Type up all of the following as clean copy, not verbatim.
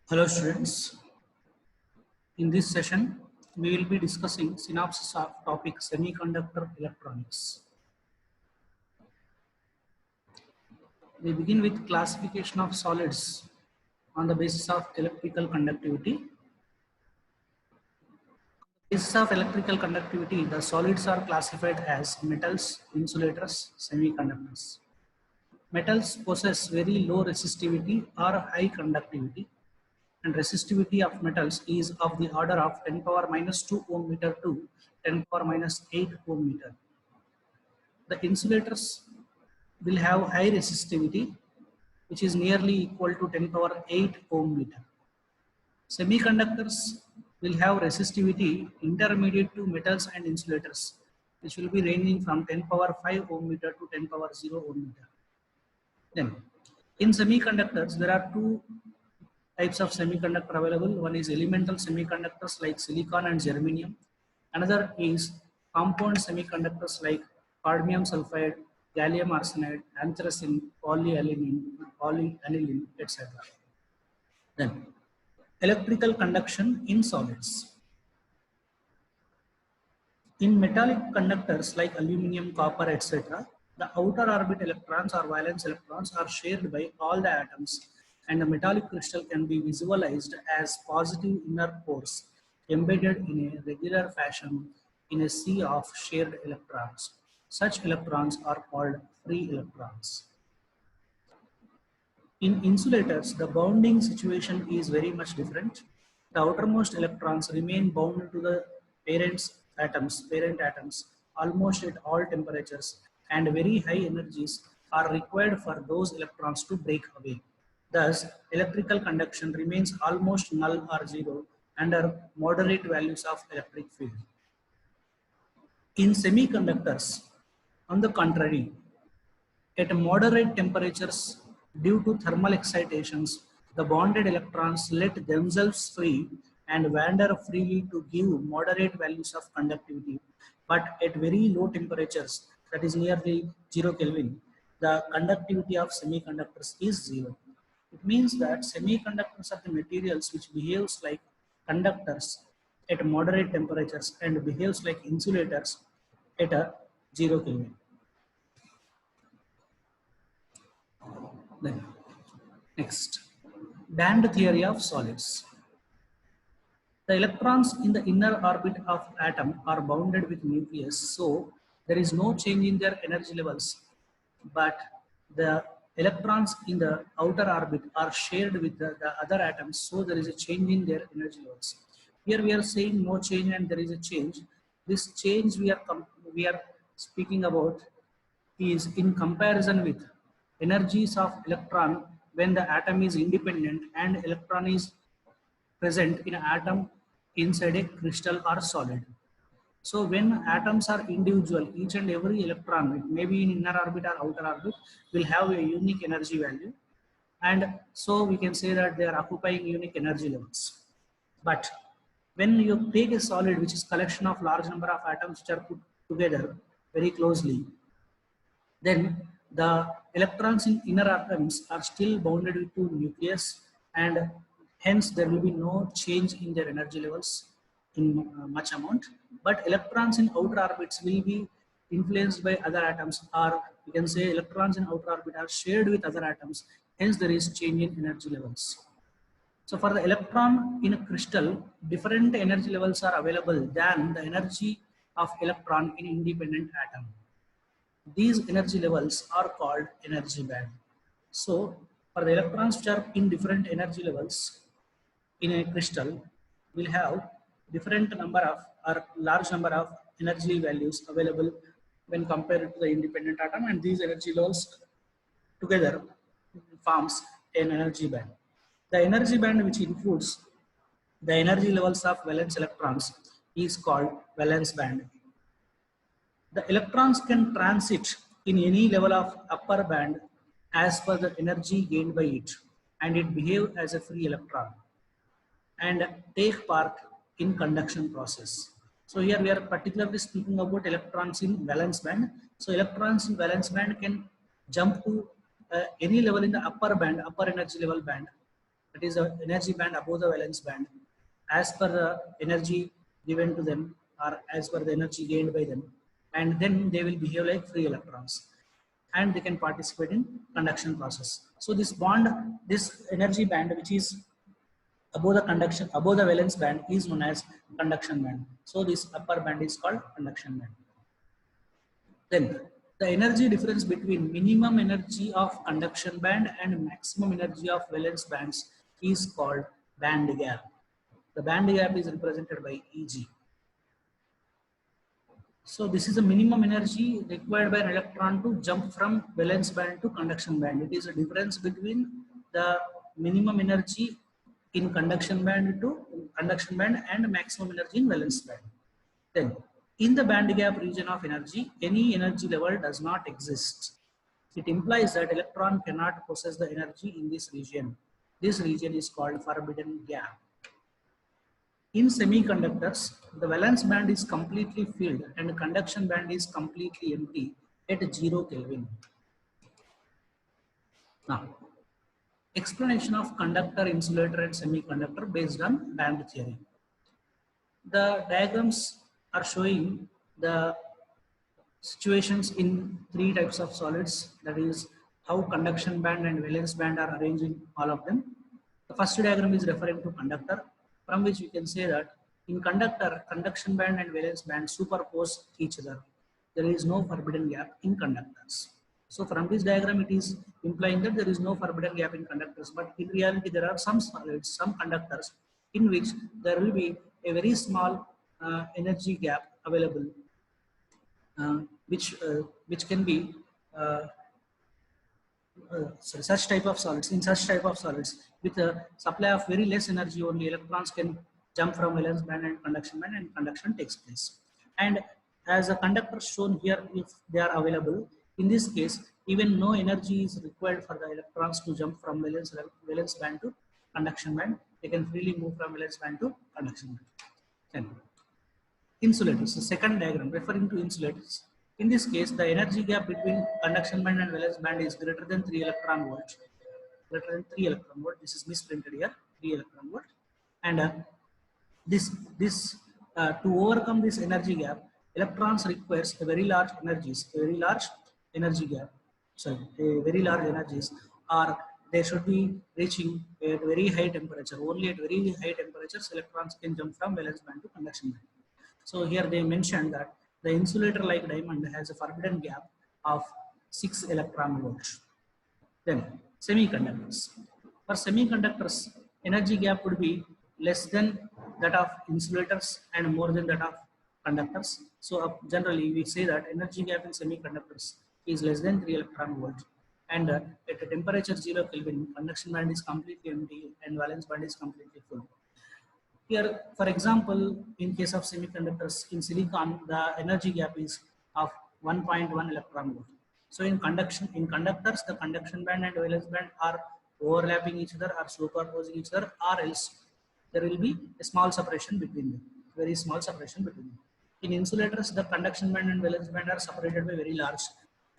Hello students, in this session we will be discussing synopsis of topic semiconductor electronics. We begin with classification of solids on the basis of electrical conductivity. Basis of electrical conductivity, the solids are classified as metals, insulators, semiconductors. Metals possess very low resistivity or high conductivity, and resistivity of metals is of the order of 10 power minus 2 ohm meter to 10 power minus 8 ohm meter. The insulators will have high resistivity, which is nearly equal to 10 power 8 ohm meter. Semiconductors will have resistivity intermediate to metals and insulators, which will be ranging from 10 power 5 ohm meter to 10 power 0 ohm meter. Then, in semiconductors, there are two types of semiconductor available. One is elemental semiconductors like silicon and germanium. Another is compound semiconductors like cadmium sulfide, gallium arsenide, anthracene, polyaniline, etc. Then, electrical conduction in solids. In metallic conductors like aluminum, copper, etc., the outer orbit electrons or valence electrons are shared by all the atoms, and the metallic crystal can be visualized as positive inner pores embedded in a regular fashion in a sea of shared electrons. Such electrons are called free electrons. In insulators, the bounding situation is very much different. The outermost electrons remain bound to the parent atoms, almost at all temperatures, and very high energies are required for those electrons to break away. Thus, electrical conduction remains almost null or zero under moderate values of electric field. In semiconductors, on the contrary, at moderate temperatures, due to thermal excitations, the bonded electrons let themselves free and wander freely to give moderate values of conductivity. But at very low temperatures, that is nearly 0 Kelvin, the conductivity of semiconductors is zero. It means that semiconductors are the materials which behaves like conductors at moderate temperatures and behaves like insulators at a 0 Kelvin. Then, next, band theory of solids. The electrons in the inner orbit of atom are bounded with nucleus, so there is no change in their energy levels, but the electrons in the outer orbit are shared with the other atoms, so there is a change in their energy levels. Here we are saying no change and there is a change. This change we are speaking about is in comparison with energies of electron when the atom is independent and electron is present in an atom inside a crystal or solid. So when atoms are individual, each and every electron, it may be in inner orbit or outer orbit, will have a unique energy value. And so we can say that they are occupying unique energy levels. But when you take a solid which is collection of large number of atoms which are put together very closely, then the electrons in inner atoms are still bounded with two nucleus, and hence there will be no change in their energy levels in much amount. But electrons in outer orbits will be influenced by other atoms, or you can say electrons in outer orbit are shared with other atoms, hence there is change in energy levels. So for the electron in a crystal, different energy levels are available than the energy of electron in independent atom. These energy levels are called energy band. So for the electrons which are in different energy levels in a crystal, will have different number of or large number of energy values available when compared to the independent atom, and these energy levels together forms an energy band. The energy band which includes the energy levels of valence electrons is called valence band. The electrons can transit in any level of upper band as per the energy gained by it, and it behave as a free electron and take part in conduction process. So here we are particularly speaking about electrons in valence band. So electrons in valence band can jump to any level in the upper band, upper energy level band, that it is an energy band above the valence band as per the energy given to them or as per the energy gained by them, and then they will behave like free electrons and they can participate in conduction process. So this bond, this energy band which is above the conduction, above the valence band is known as conduction band. So this upper band is called conduction band. Then the energy difference between minimum energy of conduction band and maximum energy of valence bands is called band gap. The band gap is represented by Eg. So this is the minimum energy required by an electron to jump from valence band to conduction band. It is a difference between the minimum energy in conduction band to conduction band and maximum energy in valence band. Then in the band gap region of energy, any energy level does not exist. It implies that electron cannot possess the energy in this region. This region is called forbidden gap. In semiconductors, the valence band is completely filled and the conduction band is completely empty at 0 Kelvin. Now, explanation of conductor, insulator and semiconductor based on band theory. The diagrams are showing the situations in 3 types of solids, that is how conduction band and valence band are arranged in all of them. The first diagram is referring to conductor, from which we can say that in conductor, conduction band and valence band superpose each other. There is no forbidden gap in conductors. So from this diagram, it is implying that there is no forbidden gap in conductors, but in reality, there are some solids, some conductors in which there will be a very small energy gap available, which can be such type of solids. In such type of solids, with a supply of very less energy, only electrons can jump from valence band and conduction takes place. And as a conductor shown here, if they are available, in this case, even no energy is required for the electrons to jump from valence band to conduction band. They can freely move from valence band to conduction band. Then, insulators, the second diagram referring to insulators. In this case, the energy gap between conduction band and valence band is greater than 3 electron volt. Greater than 3 electron volt. This is misprinted here, 3 electron volt. And to overcome this energy gap, electrons requires a very large energies, a very large energy gap. Sorry, a very large energies, or they should be reaching at very high temperature. Only at very high temperatures, electrons can jump from valence band to conduction band. So here they mentioned that the insulator like diamond has a forbidden gap of 6 electron volts. Then semiconductors. For semiconductors, energy gap would be less than that of insulators and more than that of conductors. So generally we say that energy gap in semiconductors is less than 3 electron volts. And at a temperature 0 Kelvin, conduction band is completely empty and valence band is completely full. Here, for example, in case of semiconductors, in silicon, the energy gap is of 1.1 electron volt. So in conductors, the conduction band and valence band are overlapping each other, or superposing each other, or else there will be a small separation between them, very small separation between them. In insulators, the conduction band and valence band are separated by very large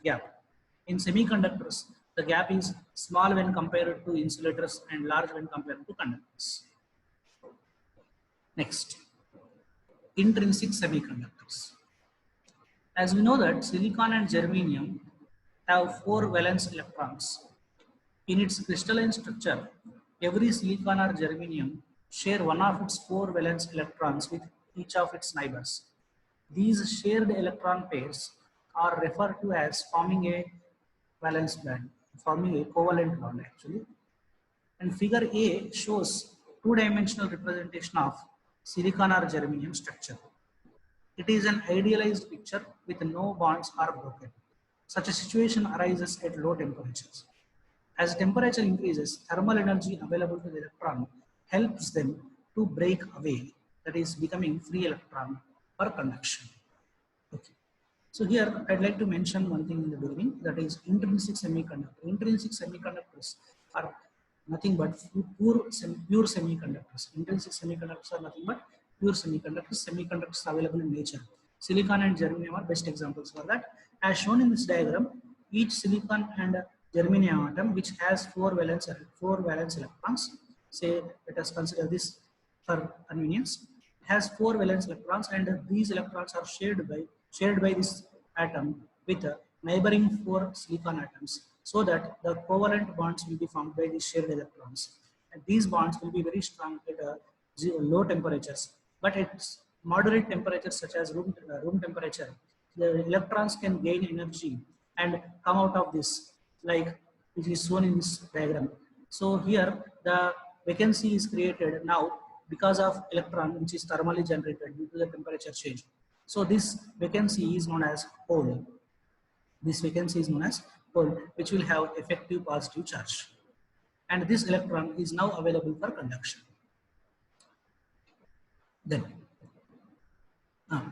gap. In semiconductors, the gap is small when compared to insulators and large when compared to conductors. Next, intrinsic semiconductors. As we know that silicon and germanium have 4 valence electrons. In its crystalline structure, every silicon or germanium share one of its 4 valence electrons with each of its neighbors. These shared electron pairs are referred to as forming a valence band, forming a covalent bond actually. And figure A shows 2-dimensional representation of silicon or germanium structure. It is an idealized picture with no bonds are broken. Such a situation arises at low temperatures. As temperature increases, thermal energy available to the electron helps them to break away, that is becoming free electron for conduction. Okay. So here I'd like to mention one thing in the beginning, that is intrinsic semiconductor. Intrinsic semiconductors are nothing but pure semiconductors. Intrinsic semiconductors are nothing but pure semiconductors. Semiconductors available in nature. Silicon and germanium are best examples for that. As shown in this diagram, each silicon and germanium atom which has 4 valence electrons. say let us consider this for convenience, has 4 valence electrons, and these electrons are shared by this atom with neighboring 4 silicon atoms, so that the covalent bonds will be formed by these shared electrons. And these bonds will be very strong at low temperatures, but at moderate temperatures such as room temperature, the electrons can gain energy and come out of this, like which is shown in this diagram. So here the vacancy is created now because of electron which is thermally generated due to the temperature change. So this vacancy is known as hole. This vacancy is known as hole, which will have effective positive charge. And this electron is now available for conduction. Then,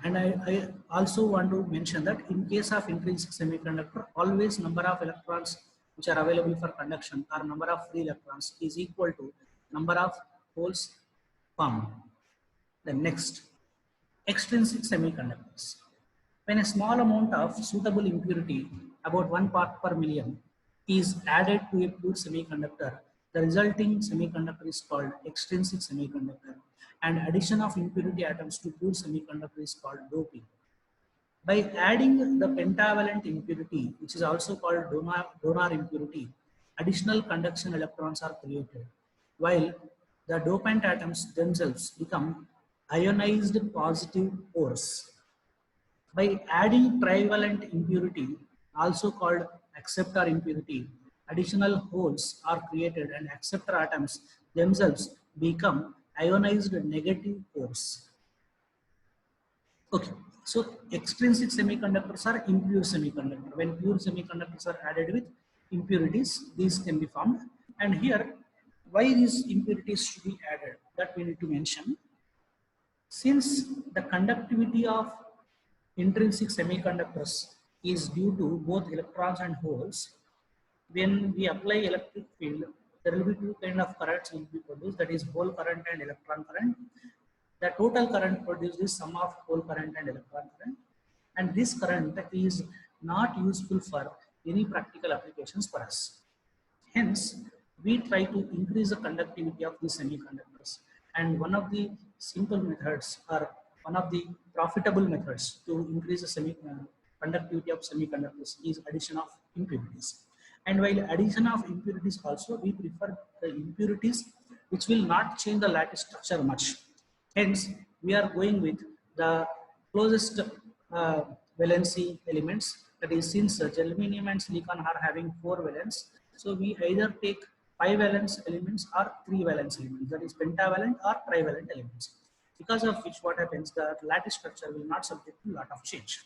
and I also want to mention that in case of intrinsic semiconductor, always number of electrons which are available for conduction or number of free electrons is equal to number of holes formed. Then next, extrinsic semiconductors. When a small amount of suitable impurity, about 1 part per million, is added to a pure semiconductor, the resulting semiconductor is called extrinsic semiconductor, and addition of impurity atoms to pure semiconductor is called doping. By adding the pentavalent impurity, which is also called donor impurity, additional conduction electrons are created, while the dopant atoms themselves become ionized positive pores. By adding trivalent impurity, also called acceptor impurity, additional holes are created and acceptor atoms themselves become ionized negative pores. Okay, so extrinsic semiconductors are impure semiconductor. When pure semiconductors are added with impurities, these can be formed. And here, why these impurities should be added? That we need to mention. Since the conductivity of intrinsic semiconductors is due to both electrons and holes, when we apply electric field, there will be two kind of currents will be produced, that is hole current and electron current. The total current produced is sum of hole current and electron current, and this current is not useful for any practical applications for us. Hence, we try to increase the conductivity of these semiconductors, and one of the simple methods or one of the profitable methods to increase the conductivity of semiconductors is addition of impurities. And while addition of impurities also, we prefer the impurities which will not change the lattice structure much. Hence, we are going with the closest valency elements. That is, since germanium and silicon are having 4 valence, so we either take 5 valence elements or 3 valence elements. That is pentavalent or trivalent elements. Because of which, what happens, the lattice structure will not subject to a lot of change.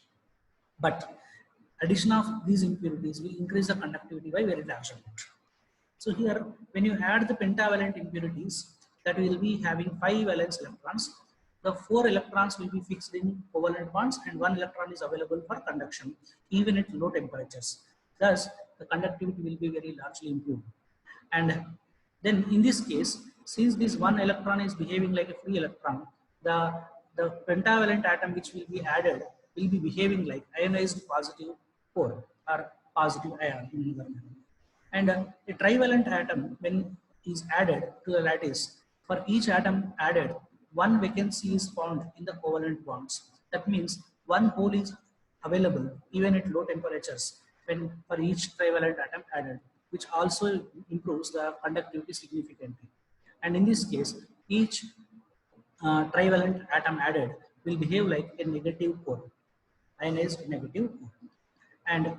But addition of these impurities will increase the conductivity by very large amount. So here, when you add the pentavalent impurities, that will be having 5 valence electrons, the 4 electrons will be fixed in covalent bonds and 1 electron is available for conduction even at low temperatures. Thus, the conductivity will be very largely improved. And then in this case, since this 1 electron is behaving like a free electron, the pentavalent atom which will be added will be behaving like ionized positive core or positive ion in another manner. And a trivalent atom, when is added to the lattice, for each atom added, 1 vacancy is found in the covalent bonds. That means 1 hole is available even at low temperatures when for each trivalent atom added, which also improves the conductivity significantly. And in this case, each trivalent atom added will behave like a negative core, ionized negative core. And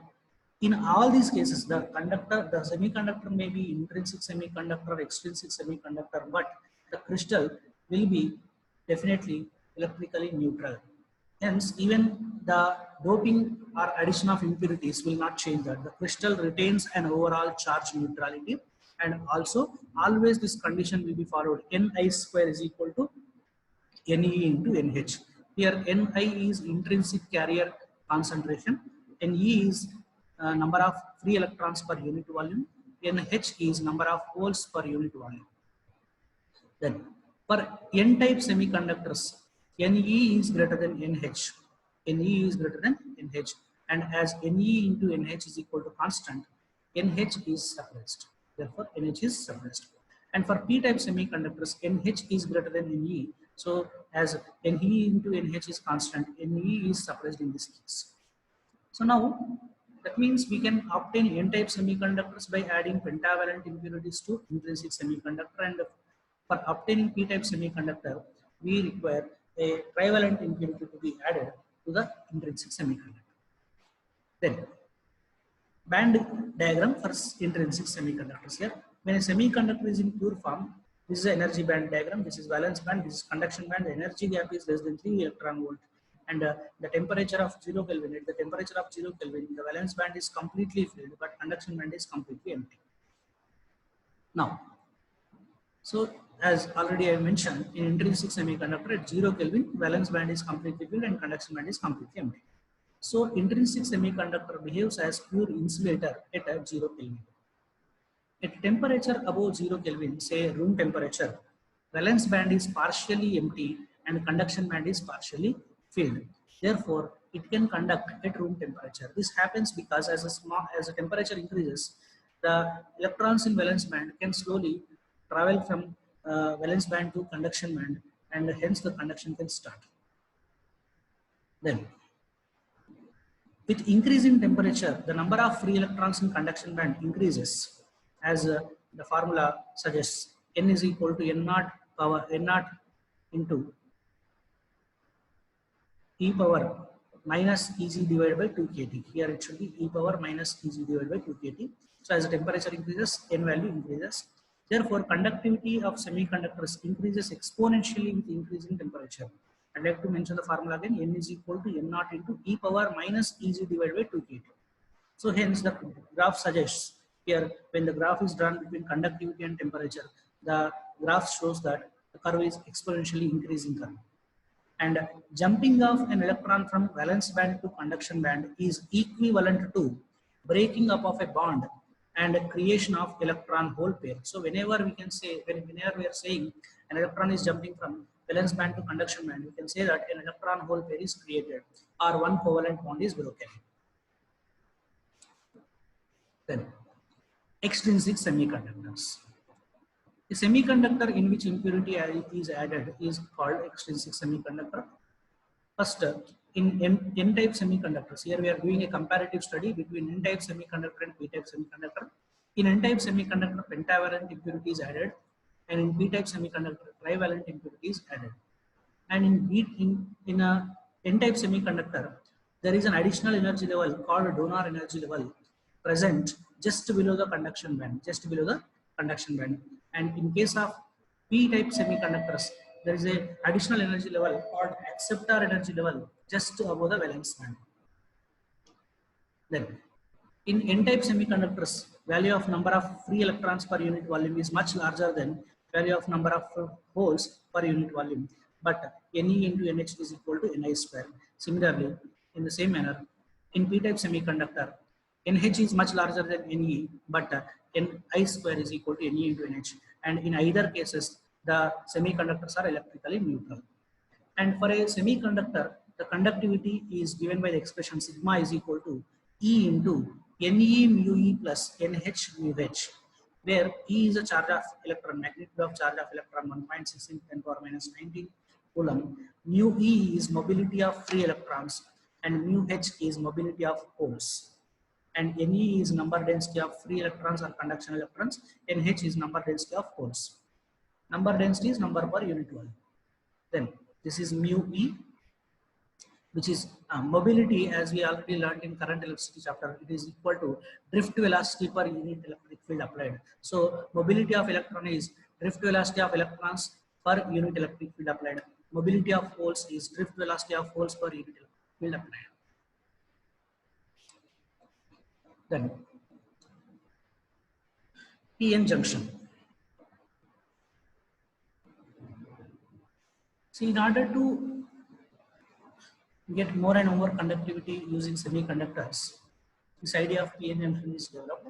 in all these cases, the semiconductor may be intrinsic semiconductor or extrinsic semiconductor, but the crystal will be definitely electrically neutral. Hence, even the doping or addition of impurities will not change that. The crystal retains an overall charge neutrality, and also always this condition will be followed. Ni square is equal to Ne into Nh. Here Ni is intrinsic carrier concentration, Ne is number of free electrons per unit volume, Nh is number of holes per unit volume. Then for N-type semiconductors, Ne is greater than Nh. Ne is greater than Nh, and as Ne into Nh is equal to constant, Nh is suppressed. Therefore, Nh is suppressed. And for p-type semiconductors, NH is greater than Ne. So as Ne into NH is constant, Ne is suppressed in this case. So now that means we can obtain n-type semiconductors by adding pentavalent impurities to intrinsic semiconductor, and for obtaining p-type semiconductor we require a trivalent impurity to be added to the intrinsic semiconductor. Then band diagram for intrinsic semiconductors. Here when a semiconductor is in pure form, this is the energy band diagram, this is valence band, this is conduction band. The energy gap is less than 3 electron volt, and the temperature of 0 Kelvin. At the temperature of 0 Kelvin, the valence band is completely filled, but conduction band is completely empty. Now, so as already I mentioned, in intrinsic semiconductor at 0 Kelvin, valence band is completely filled and conduction band is completely empty. So intrinsic semiconductor behaves as pure insulator at 0 Kelvin. At temperature above 0 Kelvin, say room temperature, valence band is partially empty and conduction band is partially filled. Therefore, it can conduct at room temperature. This happens because as the temperature increases, the electrons in valence band can slowly travel from valence band to conduction band, and hence the conduction can start. Then, with increase in temperature, the number of free electrons in conduction band increases, as the formula suggests. N is equal to N naught power N naught into e power minus Eg divided by 2 kT. Here it should be e power minus Eg divided by 2 kT. So as the temperature increases, N value increases. Therefore, conductivity of semiconductors increases exponentially with increasing temperature. I'd like to mention the formula again. N is equal to N naught into e power minus Eg divided by 2 kT. So hence the graph suggests here, when the graph is drawn between conductivity and temperature, the graph shows that the curve is exponentially increasing curve. And jumping off an electron from valence band to conduction band is equivalent to breaking up of a bond and creation of electron hole pair. So whenever we can say, whenever we are saying an electron is jumping from valence band to conduction band, we can say that an electron hole pair is created or one covalent bond is broken. Then extrinsic semiconductors. A semiconductor in which impurity is added is called extrinsic semiconductor. First, in N-type semiconductors, here we are doing a comparative study between N-type semiconductor and P-type semiconductor. In N-type semiconductor, pentavalent impurity is added, and in P-type semiconductor, trivalent impurity is added. And in a N-type semiconductor, there is an additional energy level called donor energy level present just below the conduction band, And in case of P-type semiconductors, there is a additional energy level called acceptor energy level just above the valence band. Then, in N-type semiconductors, value of number of free electrons per unit volume is much larger than value of number of holes per unit volume. But Ne into NH is equal to Ni square. Similarly, in the same manner, in P-type semiconductor, NH is much larger than Ne, but Ni square is equal to Ne into NH. And in either cases, the semiconductors are electrically neutral. And for a semiconductor, the conductivity is given by the expression sigma is equal to E into Ne mu E plus Nh mu H, where E is a charge of electron, magnitude of charge of electron 1.6 in 10 power minus 19 coulomb. Mu E is mobility of free electrons, and mu H is mobility of holes. And Ne is number density of free electrons or conduction electrons, Nh is number density of holes. Number density is number per unit volume. Then this is mu E, which is mobility, as we already learned in current electricity chapter. It is equal to drift velocity per unit electric field applied. So mobility of electron is drift velocity of electrons per unit electric field applied. Mobility of holes is drift velocity of holes per unit electric field applied. Then PN junction. See, in order to get more and more conductivity using semiconductors, this idea of PN junction is developed.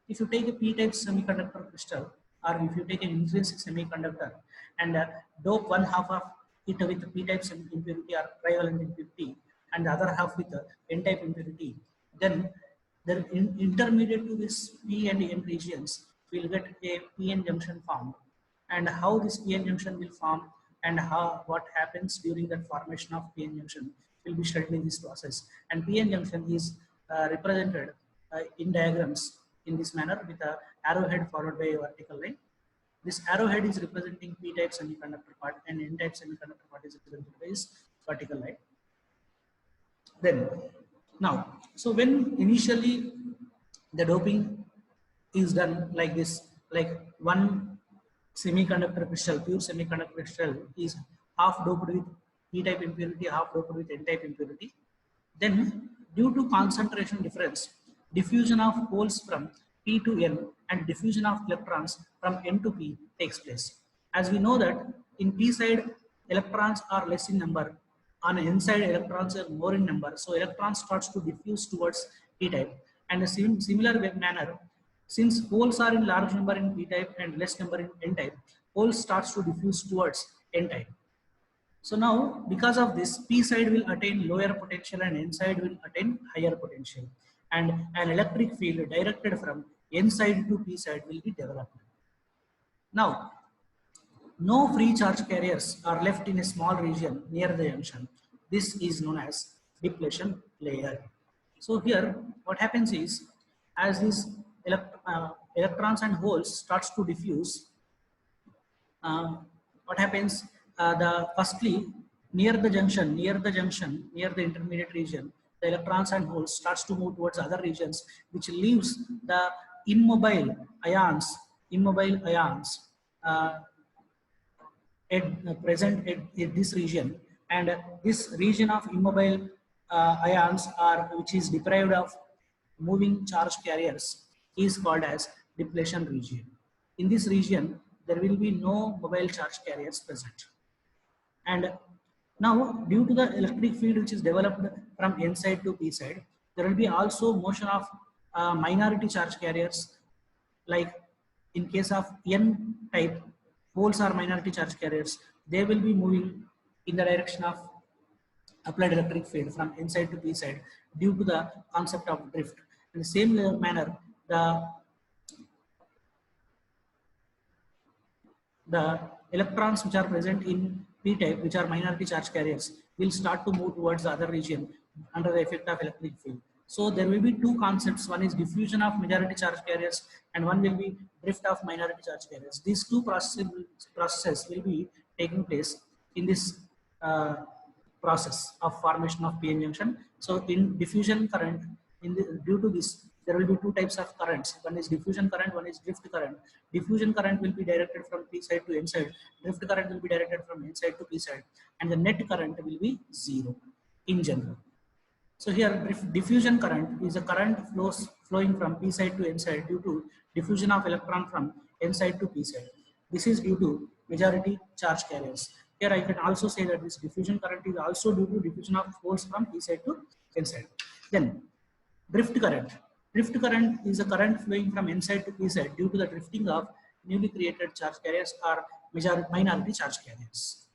If you take a P-type semiconductor crystal, or if you take an intrinsic semiconductor and dope one half of it with P-type impurity or trivalent impurity, and the other half with N-type impurity, then the intermediate to this P and N regions we'll get a PN junction formed, and how this PN junction will form and how what happens during that formation of PN junction will be studied in this process. And PN junction is represented in diagrams in this manner with a arrowhead followed by a vertical line. This arrowhead is representing p-type semiconductor part and n-type semiconductor part is represented by this vertical line. Then now, so when initially the doping is done like this, like one semiconductor crystal, pure semiconductor crystal is half doped with p-type impurity, half doped with n-type impurity. Then due to concentration difference, diffusion of holes from P to N and diffusion of electrons from N to P takes place. As we know that in P side electrons are less in number, on N side electrons are more in number, so electrons starts to diffuse towards P type. And in similar manner, since holes are in large number in P type and less number in N type, holes starts to diffuse towards N type. So now, because of this, P side will attain lower potential and N side will attain higher potential. And an electric field directed from N side to P side will be developed. Now, no free charge carriers are left in a small region near the junction. This is known as depletion layer. So here, what happens is, as these electrons and holes starts to diffuse, what happens? Firstly, near the intermediate region, the electrons and holes starts to move towards other regions, which leaves the immobile ions present at this region, and this region of immobile ions which is deprived of moving charge carriers is called as depletion region. In this region, there will be no mobile charge carriers present. And now, due to the electric field which is developed from N side to P side, there will be also motion of minority charge carriers. Like in case of N type, holes are minority charge carriers. They will be moving in the direction of applied electric field from N side to P side due to the concept of drift. In the same manner, the electrons which are present in P type, which are minority charge carriers, will start to move towards the other region under the effect of electric field. So there will be two concepts. One is diffusion of majority charge carriers and one will be drift of minority charge carriers. These two processes will be taking place in this process of formation of PN junction. So in diffusion current, due to this, there will be two types of currents. One is diffusion current, one is drift current. Diffusion current will be directed from P side to N side. Drift current will be directed from N side to P side. And the net current will be zero in general. So here diffusion current is a current flowing from P side to N side due to diffusion of electron from N side to P side. This is due to majority charge carriers. Here I can also say that this diffusion current is also due to diffusion of holes from P side to N side. Then drift current. Drift current is a current flowing from N side to P side due to the drifting of newly created charge carriers or minority charge carriers.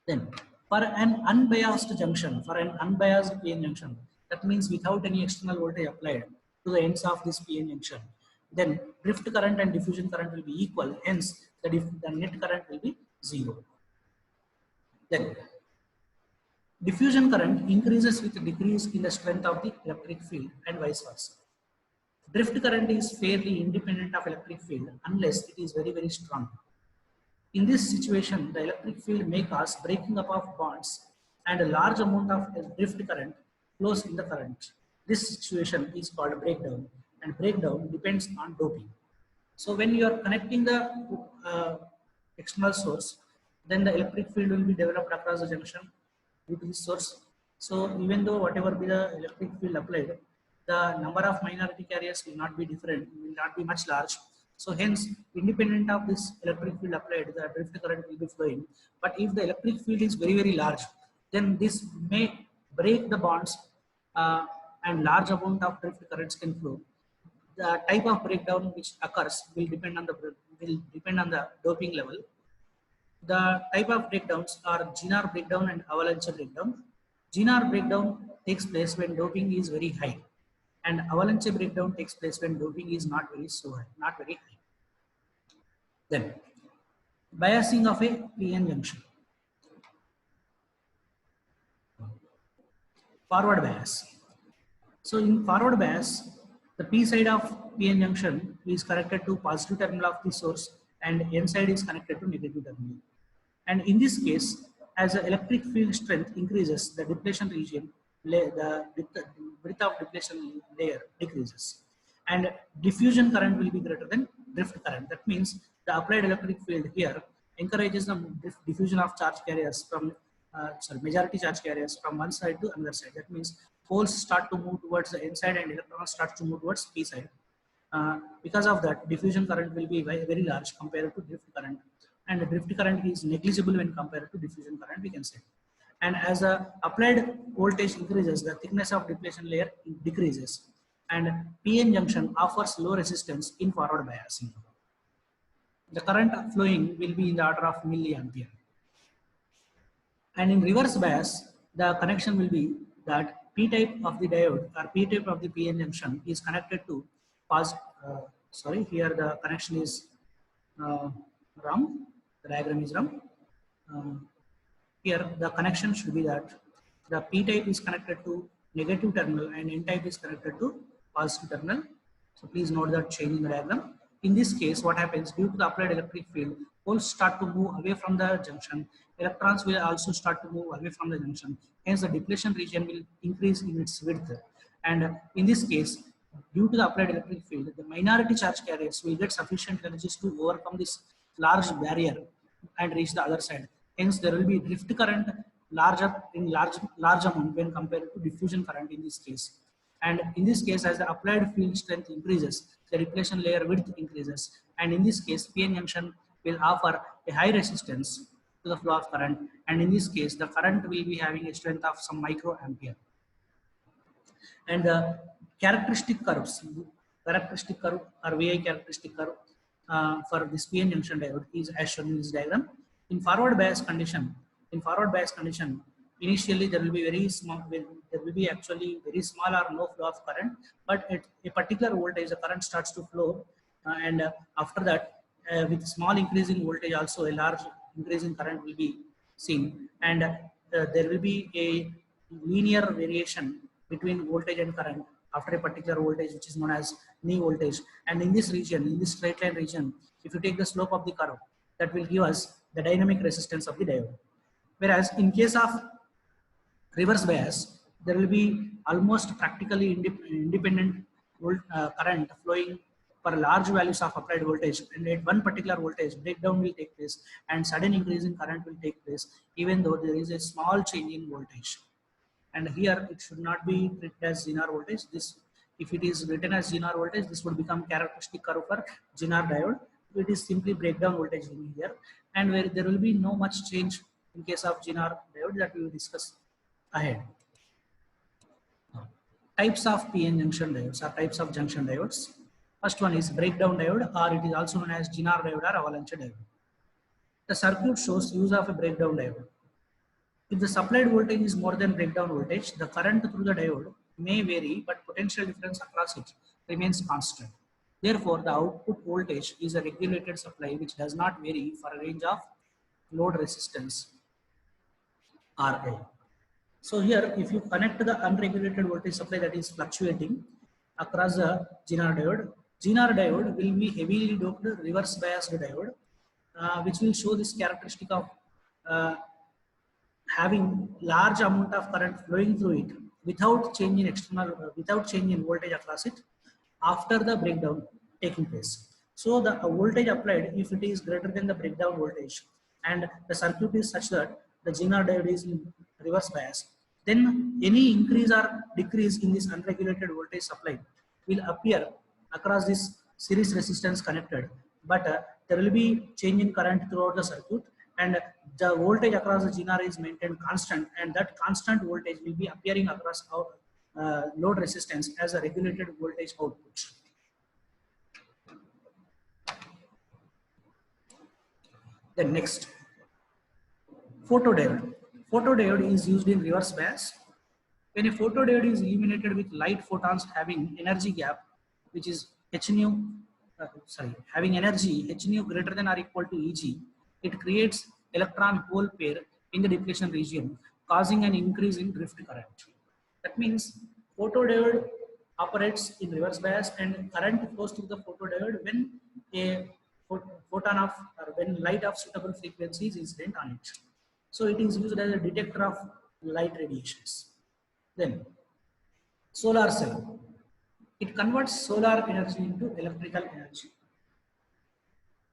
Then for an unbiased junction, for an unbiased PN junction, that means without any external voltage applied to the ends of this PN junction, then drift current and diffusion current will be equal, hence the net current will be zero. Then diffusion current increases with decrease in the strength of the electric field and vice versa. Drift current is fairly independent of electric field unless it is very, very strong. In this situation, the electric field may cause breaking up of bonds and a large amount of drift current flows in the current. This situation is called breakdown, and breakdown depends on doping. So when you are connecting the external source, then the electric field will be developed across the junction due to this source. So even though whatever be the electric field applied, the number of minority carriers will not be different, will not be much large. So hence, independent of this electric field applied, the drift current will be flowing. But if the electric field is very, very large, then this may break the bonds and large amount of drift currents can flow. The type of breakdown which occurs will depend on the doping level. The type of breakdowns are Ginor breakdown and avalanche breakdown. Ginor breakdown takes place when doping is very high, and avalanche breakdown takes place when doping is not very high. Then biasing of a PN junction. Forward bias. So in forward bias, the P side of PN junction is connected to positive terminal of the source and N side is connected to negative terminal. And in this case, as the electric field strength increases, the depletion region, the width of depletion layer decreases. And diffusion current will be greater than drift current. That means the applied electric field here encourages the diffusion of charge carriers from, majority charge carriers from one side to another side. That means holes start to move towards the N side and electrons start to move towards P side. Because of that, diffusion current will be very large compared to drift current, and the drift current is negligible when compared to diffusion current, we can say. And as the applied voltage increases, the thickness of depletion layer decreases, and PN junction offers low resistance in forward biasing. The current flowing will be in the order of milliampere. And in reverse bias, the connection will be that P type of the diode or P type of the PN junction is connected to here the connection is wrong, the diagram is wrong. Here the connection should be that the P type is connected to negative terminal and N type is connected to positive terminal. So please note that change in the diagram. In this case, what happens, due to the applied electric field, holes start to move away from the junction. Electrons will also start to move away from the junction. Hence, the depletion region will increase in its width. And in this case, due to the applied electric field, the minority charge carriers will get sufficient energies to overcome this large barrier and reach the other side. Hence, there will be drift current large amount when compared to diffusion current in this case. And in this case, as the applied field strength increases, the depletion layer width increases. And in this case, PN junction will offer a high resistance to the flow of current. And in this case, the current will be having a strength of some microampere. And the characteristic curve or VI characteristic curve for this PN junction diode is as shown in this diagram. In forward bias condition, initially there will be very small, there will be actually very small or no flow of current, but at a particular voltage the current starts to flow, and after that with small increase in voltage also a large increase in current will be seen, and there will be a linear variation between voltage and current after a particular voltage, which is known as knee voltage. And in this region, in this straight line region, if you take the slope of the curve, that will give us the dynamic resistance of the diode. Whereas in case of reverse bias, there will be almost practically independent current flowing for large values of applied voltage, and at one particular voltage breakdown will take place and sudden increase in current will take place even though there is a small change in voltage. And here it should not be treated as Zener voltage. This, if it is written as Zener voltage, this would become characteristic curve for Zener diode. It is simply breakdown voltage here, and where there will be no much change in case of Zener diode that we will discuss ahead. Types of PN junction diodes or types of junction diodes. First one is breakdown diode, or it is also known as Zener diode or avalanche diode. The circuit shows use of a breakdown diode. If the supplied voltage is more than breakdown voltage, the current through the diode may vary, but potential difference across it remains constant. Therefore, the output voltage is a regulated supply which does not vary for a range of load resistance RL. So here, if you connect the unregulated voltage supply that is fluctuating across the Zener diode will be heavily doped reverse biased diode, which will show this characteristic of having large amount of current flowing through it without change in without change in voltage across it after the breakdown taking place. So the voltage applied, if it is greater than the breakdown voltage and the circuit is such that the Zener diode is in reverse bias, then any increase or decrease in this unregulated voltage supply will appear across this series resistance connected, but there will be change in current throughout the circuit, and the voltage across the Zener is maintained constant, and that constant voltage will be appearing across our load resistance as a regulated voltage output. Then next, photodiode. Photodiode is used in reverse bias. When a photodiode is illuminated with light photons having energy gap, which is h nu having energy h nu greater than or equal to Eg, it creates electron hole pair in the depletion region, causing an increase in drift current. That means photodiode operates in reverse bias and current flows through the photodiode when a photon of or when light of suitable frequency is incident on it. So it is used as a detector of light radiations. Then solar cell. It converts solar energy into electrical energy.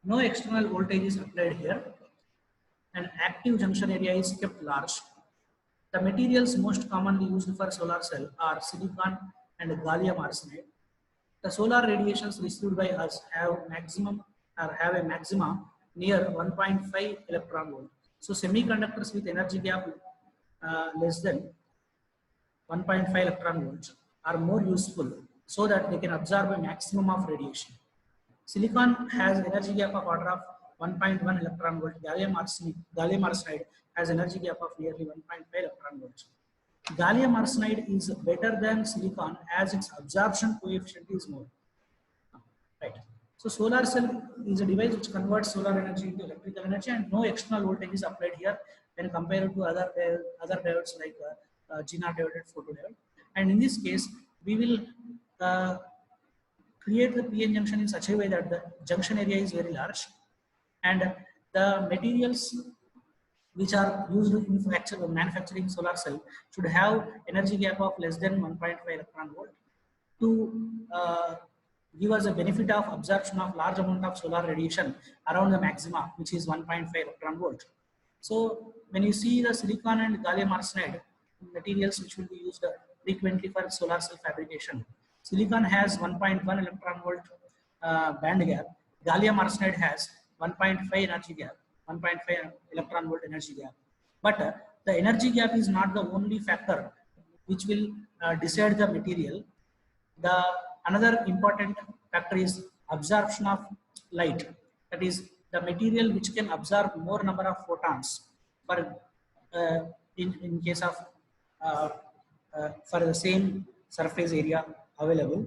No external voltage is applied here. An active junction area is kept large. The materials most commonly used for solar cell are silicon and gallium arsenide. The solar radiations received by us have a maxima near 1.5 electron volt. So semiconductors with energy gap less than 1.5 electron volts are more useful so that they can absorb a maximum of radiation. Silicon has energy gap of order of 1.1 electron volt. Gallium arsenide has energy gap of nearly 1.5 electron volts. Gallium arsenide is better than silicon as its absorption coefficient is more. Right. So solar cell is a device which converts solar energy into electrical energy, and no external voltage is applied here when compared to other diodes like Zener diode and photodiode. And in this case, we will create the PN junction in such a way that the junction area is very large, and the materials which are used in manufacturing solar cell should have energy gap of less than 1.5 electron volt to give us a benefit of absorption of large amount of solar radiation around the maxima, which is 1.5 electron volt. So when you see the silicon and gallium arsenide materials which will be used frequently for solar cell fabrication, silicon has 1.1 electron volt band gap. Gallium arsenide has 1.5 energy gap, 1.5 electron volt energy gap. But the energy gap is not the only factor which will decide the material. The another important factor is absorption of light. That is the material which can absorb more number of photons for in case of for the same surface area available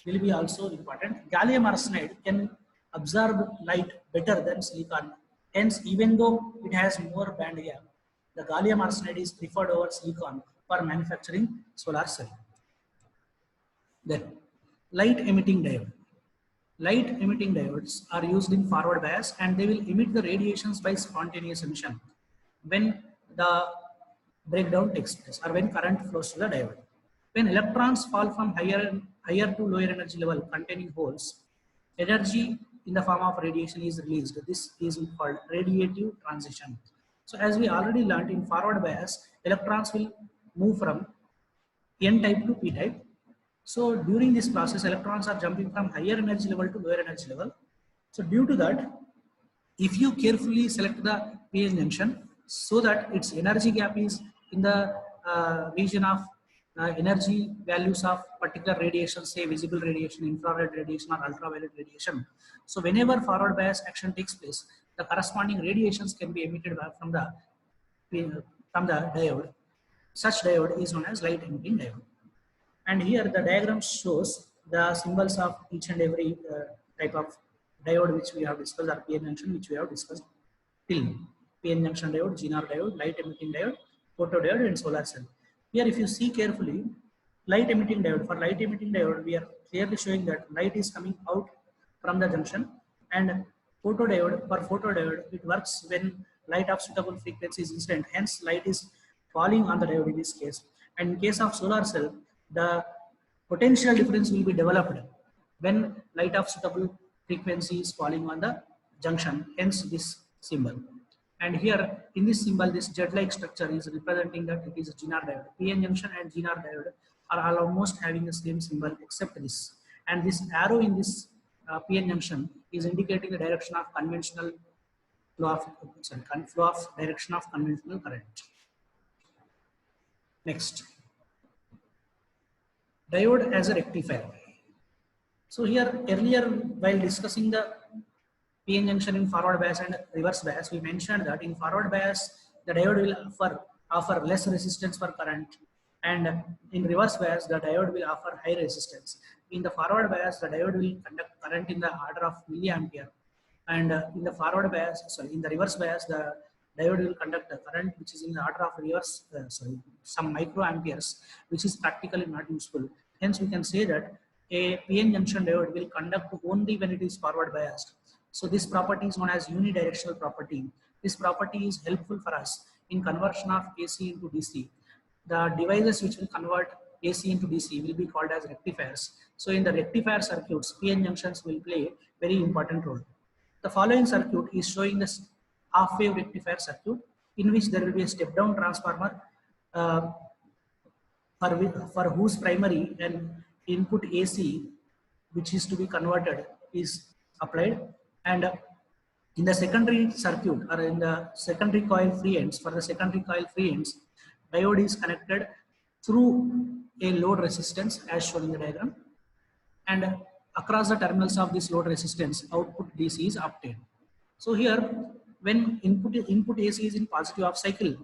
will be also important. Gallium arsenide can absorb light better than silicon. Hence, even though it has more band gap, the gallium arsenide is preferred over silicon for manufacturing solar cell. Then, light emitting diode. Light emitting diodes are used in forward bias, and they will emit the radiations by spontaneous emission when the breakdown takes place or when current flows to the diode. When electrons fall from higher to lower energy level containing holes, energy in the form of radiation is released. This is called radiative transition. So as we already learned in forward bias, electrons will move from N type to P type. So during this process, electrons are jumping from higher energy level to lower energy level. So due to that, if you carefully select the PN junction so that its energy gap is in the region of energy values of particular radiation, say visible radiation, infrared radiation, or ultraviolet radiation. So whenever forward bias action takes place, the corresponding radiations can be emitted from the diode. Such diode is known as light emitting diode. And here the diagram shows the symbols of each and every type of diode which we have discussed, or PN junction which we have discussed till PN junction diode, Zener diode, light emitting diode, photodiode, and solar cell. Here, if you see carefully, light emitting diode, for light emitting diode, we are clearly showing that light is coming out from the junction, and photodiode, for photodiode, it works when light of suitable frequency is incident. Hence, light is falling on the diode in this case. And in case of solar cell, the potential difference will be developed when light of suitable frequency is falling on the junction, hence this symbol. And here in this symbol, this jet-like structure is representing that it is a Zener diode. PN junction and Zener diode are almost having the same symbol except this. And this arrow in this PN junction is indicating the direction of conventional direction of conventional current. Next. Diode as a rectifier. So here earlier while discussing the PN junction in forward bias and reverse bias, we mentioned that in forward bias the diode will offer less resistance for current, and in reverse bias the diode will offer high resistance. in the forward bias, the diode will conduct current in the order of milliampere, and in the forward bias, sorry, in the reverse bias, the diode will conduct a current which is in the order of reverse, some microamperes, which is practically not useful. Hence, we can say that a PN junction diode will conduct only when it is forward biased. So this property is known as unidirectional property. This property is helpful for us in conversion of AC into DC. The devices which will convert AC into DC will be called as rectifiers. So in the rectifier circuits, PN junctions will play very important role. The following circuit is showing the half wave rectifier circuit, in which there will be a step down transformer uh, for whose primary and input AC, which is to be converted, is applied, and in the secondary circuit, or in the secondary coil free ends, for the secondary coil free ends, diode is connected through a load resistance as shown in the diagram, and across the terminals of this load resistance, output DC is obtained. So here, when input AC is in positive half cycle,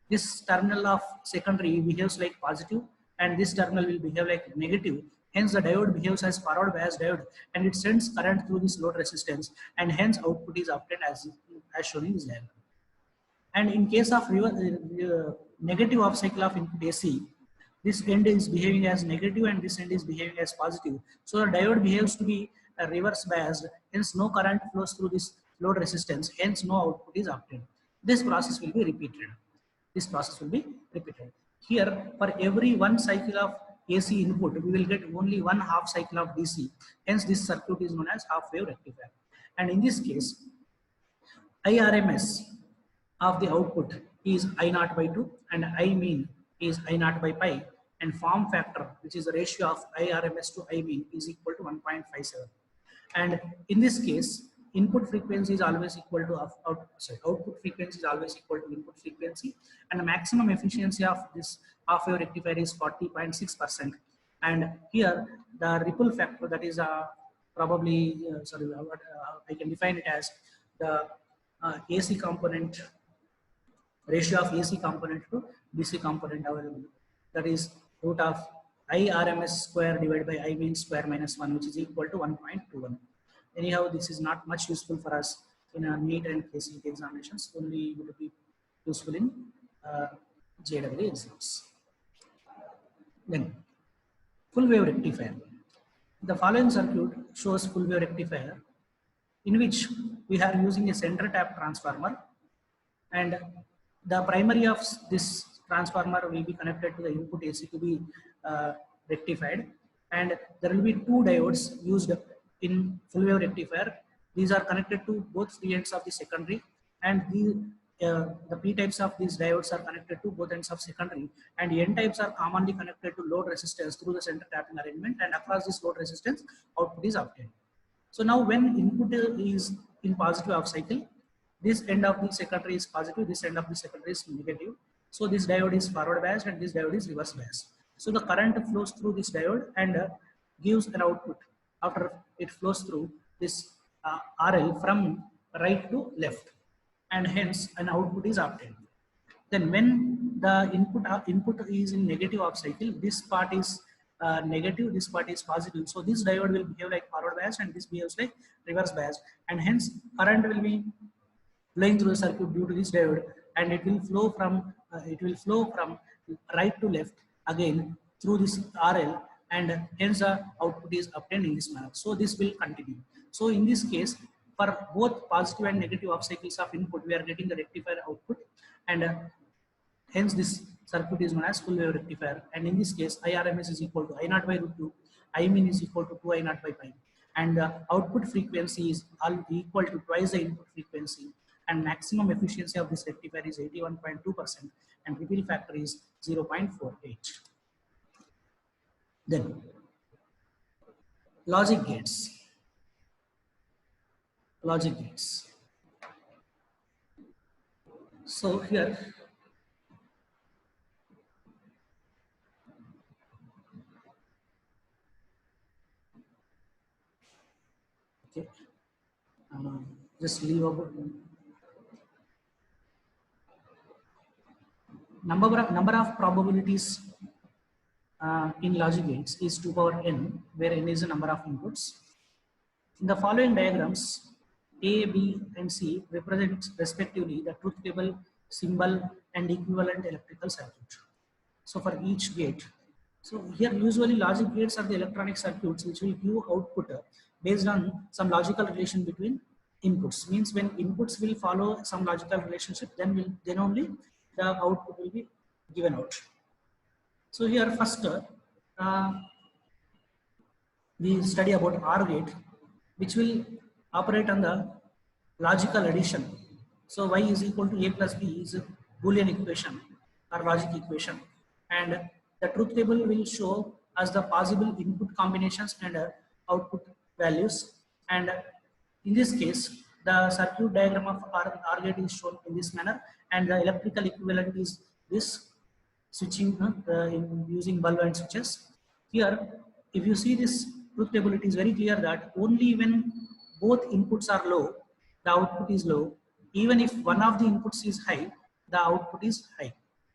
this terminal of secondary behaves like positive, and this terminal will behave like negative. Hence, the diode behaves as forward bias diode, and it sends current through this load resistance, and hence output is obtained as shown in this diagram. And in case of negative half cycle of input AC, this end is behaving as negative and this end is behaving as positive. So the diode behaves to be reverse biased, hence no current flows through this load resistance, hence no output is obtained. This process will be repeated. This process will be repeated. Here, for every one cycle of AC input, we will get only one half cycle of DC. Hence, this circuit is known as half wave rectifier. And in this case, IRMS of the output is I naught by 2 and I mean is I naught by pi, and form factor, which is the ratio of IRMS to I mean, is equal to 1.57. And in this case, input frequency is always equal to output frequency is always equal to input frequency, and the maximum efficiency of this half wave rectifier is 40.6%. And here the ripple factor, that is probably I can define it as the AC component ratio of AC component to DC component available, that is root of IRMS square divided by I mean square minus 1, which is equal to 1.21. Anyhow, this is not much useful for us in our NEET and KCET examinations, only would be useful in JEE exams. Then, full wave rectifier. The following circuit shows full wave rectifier, in which we are using a center tap transformer, and the primary of this transformer will be connected to the input AC to be rectified, and there will be two diodes used in full wave rectifier. These are connected to both the ends of the secondary, and the P types of these diodes are connected to both ends of secondary, and N types are commonly connected to load resistance through the center tapping arrangement, and across this load resistance output is obtained. So now when input is in positive half cycle, this end of the secondary is positive, this end of the secondary is negative. So this diode is forward biased and this diode is reverse biased. So the current flows through this diode and gives an output after it flows through this RL from right to left, and hence an output is obtained. Then when the input is in negative half cycle, this part is negative, this part is positive. So this diode will behave like forward bias and this behaves like reverse bias, and hence current will be flowing through the circuit due to this diode, and it will flow from right to left again through this RL, and hence the output is obtained in this manner. So this will continue. So in this case, for both positive and negative half cycles of input, we are getting the rectifier output, and hence this circuit is known as full wave rectifier. And in this case, IRMS is equal to I naught by root 2, I mean is equal to 2 I naught by pi, and the output frequency is equal to twice the input frequency, and maximum efficiency of this rectifier is 81.2%, and ripple factor is 0.48. Then logic gates. Logic gates. So here okay, just leave about number of probabilities in logic gates is 2 power n, where n is the number of inputs. In the following diagrams, A, B, and C represent respectively the truth table, symbol, and equivalent electrical circuit. So for each gate, so here usually logic gates are the electronic circuits which will give output based on some logical relation between inputs. Means when inputs will follow some logical relationship, then only the output will be given out. So here first we study about OR gate, which will operate on the logical addition. So y is equal to a plus b is a Boolean equation or logic equation, and the truth table will show us the possible input combinations and output values. And in this case, the circuit diagram of OR gate is shown in this manner, and the electrical equivalent is this switching in using bulb and switches. Here, if you see this truth table, it is very clear that only when both inputs are low, the output is low. Even if one of the inputs is high, the output is high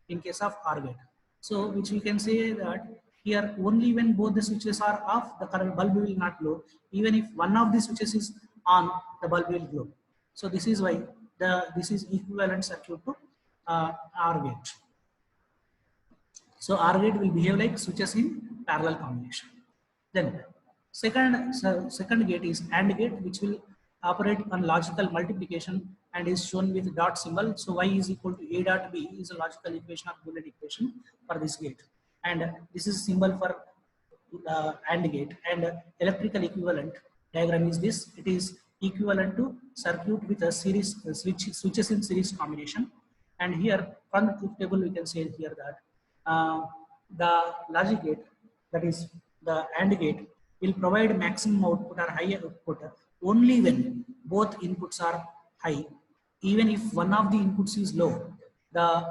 in case of OR gate. So, which we can say that here only when both the switches are off, the current bulb will not glow. Even if one of the switches is on, the bulb will glow. So, this is why this is equivalent circuit to OR gate. So OR gate will behave like switches in parallel combination. Then second gate is AND gate, which will operate on logical multiplication and is shown with dot symbol. So y is equal to a dot b is a logical equation of Boolean equation for this gate, and this is symbol for AND gate. And electrical equivalent diagram is this. It is equivalent to circuit with a series switches in series combination. And here from the truth table we can say here that the logic gate, that is the AND gate, will provide maximum output or high output only when both inputs are high. Even if one of the inputs is low, the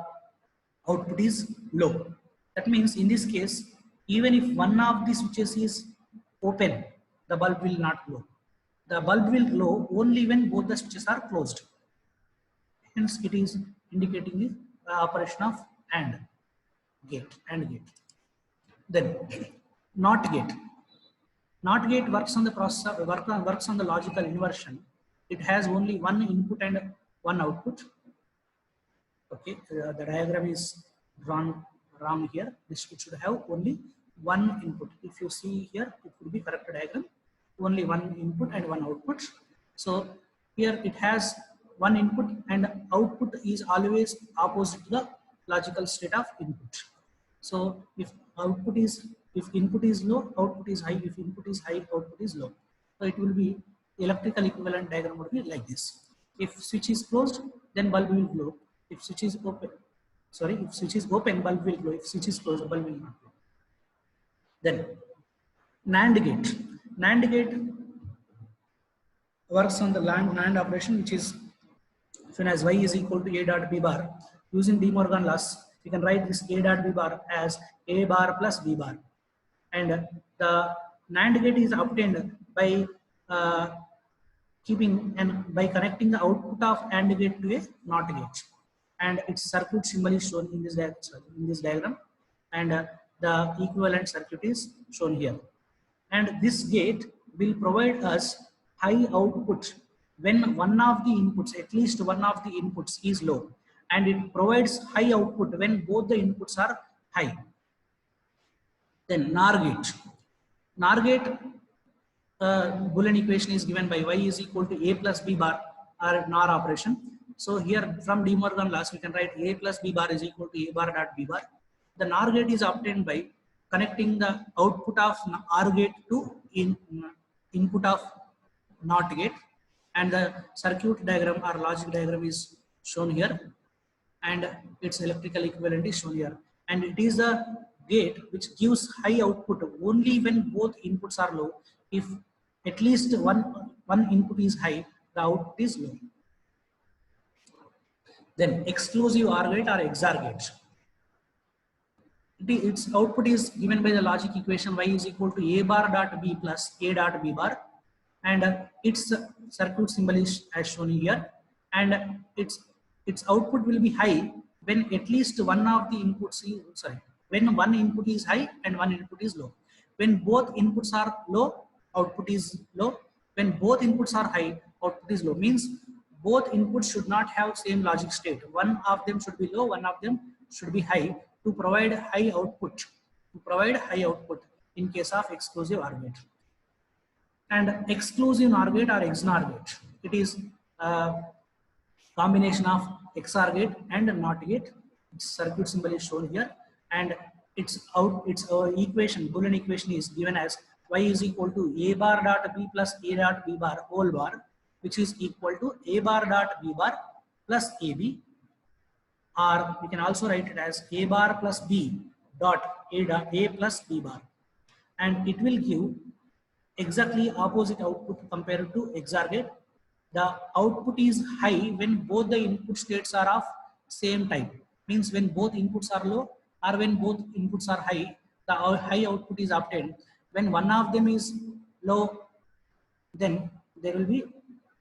output is low. That means in this case, even if one of the switches is open, the bulb will not glow. The bulb will glow only when both the switches are closed. Hence, it is indicating the operation of AND gate. Then NOT gate. NOT gate works on the process of works on the logical inversion. It has only one input and one output. Okay, the diagram is drawn around here. This should have only one input. If you see here, it would be correct diagram. Only one input and one output. So here it has one input and output is always opposite to the logical state of input. So if input is low, output is high. If input is high, output is low. So it will be electrical equivalent diagram would be like this. If switch is closed, then bulb will glow. If switch is open, bulb will glow. If switch is closed, bulb will not glow. Then NAND gate. NAND gate works on the NAND operation, which is shown as y is equal to a dot b bar. Using De Morgan laws, you can write this a dot b bar as a bar plus b bar. And the NAND gate is obtained by by connecting the output of AND gate to a NOT gate. And its circuit symbol is shown in this diagram. And the equivalent circuit is shown here. And this gate will provide us high output when one of the inputs, at least one of the inputs is low, and it provides high output when both the inputs are high. Then NOR gate. NOR gate Boolean equation is given by y is equal to a plus b bar or NOR operation. So here from De Morgan laws we can write a plus b bar is equal to a bar dot b bar. The NOR gate is obtained by connecting the output of OR gate to input of NOT gate, and the circuit diagram or logic diagram is shown here, and its electrical equivalent is shown here. And it is the gate which gives high output only when both inputs are low. If at least one input is high, the output is low. Then exclusive OR gate or XOR gate. Its output is given by the logic equation y is equal to a bar dot b plus a dot b bar, and its circuit symbol is as shown here, and its output will be high when at least one of the inputs is when one input is high and one input is low. When both inputs are low, output is low. When both inputs are high, output is low. Means both inputs should not have same logic state. One of them should be low, one of them should be high to provide high output. To provide high output in case of exclusive OR gate. And exclusive NOR gate or XNOR gate, it is a combination of XOR gate and NOT gate. Its circuit symbol is shown here, and its equation, Boolean equation, is given as y is equal to a bar dot b plus a dot b bar whole bar, which is equal to a bar dot b bar plus ab, or we can also write it as a bar plus b dot a plus b bar, and it will give exactly opposite output compared to XOR gate. The output is high when both the input states are of same type. Means when both inputs are low or when both inputs are high, the high output is obtained. When one of them is low, then there will be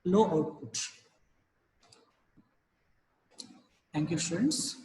low output. Thank you, students.